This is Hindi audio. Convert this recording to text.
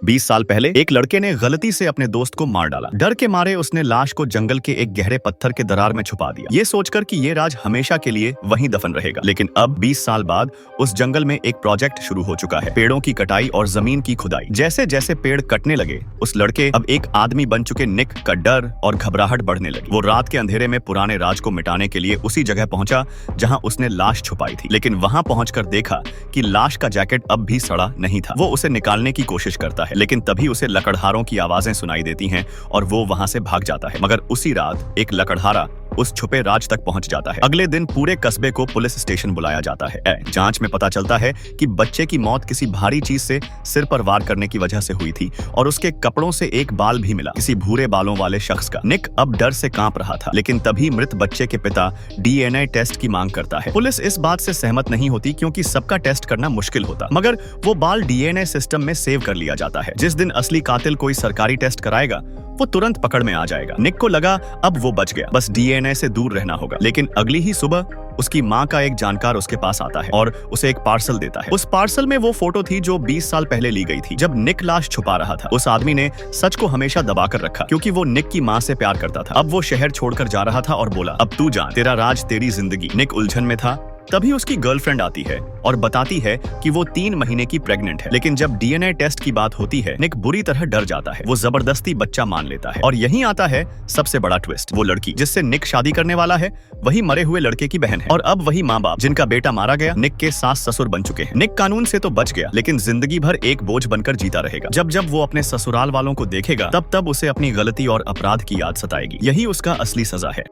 20 साल पहले एक लड़के ने गलती से अपने दोस्त को मार डाला। डर के मारे उसने लाश को जंगल के एक गहरे पत्थर के दरार में छुपा दिया, ये सोचकर कि ये राज हमेशा के लिए वहीं दफन रहेगा। लेकिन अब 20 साल बाद उस जंगल में एक प्रोजेक्ट शुरू हो चुका है, पेड़ों की कटाई और जमीन की खुदाई। जैसे जैसे पेड़ कटने लगे, उस लड़के अब एक आदमी बन चुके निक का डर और घबराहट बढ़ने लगी। वो रात के अंधेरे में पुराने राज को मिटाने के लिए उसी जगह पहुंचा जहां उसने लाश छुपाई थी। लेकिन वहां पहुंचकर देखा कि लाश का जैकेट अब भी सड़ा नहीं था। वो उसे निकालने की कोशिश करता है, लेकिन तभी उसे लकड़हारों की आवाजें सुनाई देती हैं और वो वहां से भाग जाता है। मगर उसी रात एक लकड़हारा उस छुपे राज तक पहुंच जाता है। अगले दिन पूरे कस्बे को पुलिस स्टेशन बुलाया जाता है। जांच में पता चलता है कि बच्चे की मौत किसी भारी चीज से सिर पर वार करने की वजह से हुई थी और उसके कपड़ों से एक बाल भी मिला, किसी भूरे बालों वाले शख्स का। निक अब डर से कांप रहा था, लेकिन तभी मृत बच्चे के पिता डीएनए टेस्ट की मांग करता है। पुलिस इस बात से सहमत नहीं होती क्योंकि सबका टेस्ट करना मुश्किल होता, मगर वो बाल डीएनए सिस्टम में सेव कर लिया जाता है। जिस दिन असली कातिल कोई सरकारी टेस्ट कराएगा, वो तुरंत पकड़ में आ जाएगा। निक को लगा अब वो बच गया, बस डीएनए से दूर रहना होगा। लेकिन अगली ही सुबह उसकी माँ का एक जानकार उसके पास आता है और उसे एक पार्सल देता है। उस पार्सल में वो फोटो थी जो 20 साल पहले ली गई थी, जब निक लाश छुपा रहा था। उस आदमी ने सच को हमेशा दबाकर रखा क्योंकि वो निक की माँ से प्यार करता था। अब वो शहर छोड़कर जा रहा था और बोला, अब तू जान, तेरा राज तेरी जिंदगी। निक उलझन में था। तभी उसकी गर्लफ्रेंड आती है और बताती है कि वो 3 महीने की प्रेग्नेंट है। लेकिन जब डीएनए टेस्ट की बात होती है, निक बुरी तरह डर जाता है। वो जबरदस्ती बच्चा मान लेता है और यहीं आता है सबसे बड़ा ट्विस्ट। वो लड़की जिससे निक शादी करने वाला है, वही मरे हुए लड़के की बहन है और अब वही माँ बाप जिनका बेटा मारा गया, निक के सास ससुर बन चुके हैं। निक कानून से तो बच गया, लेकिन जिंदगी भर एक बोझ बनकर जीता रहेगा। जब जब वो अपने ससुराल वालों को देखेगा, तब तब उसे अपनी गलती और अपराध की याद सताएगी। यही उसका असली सजा है।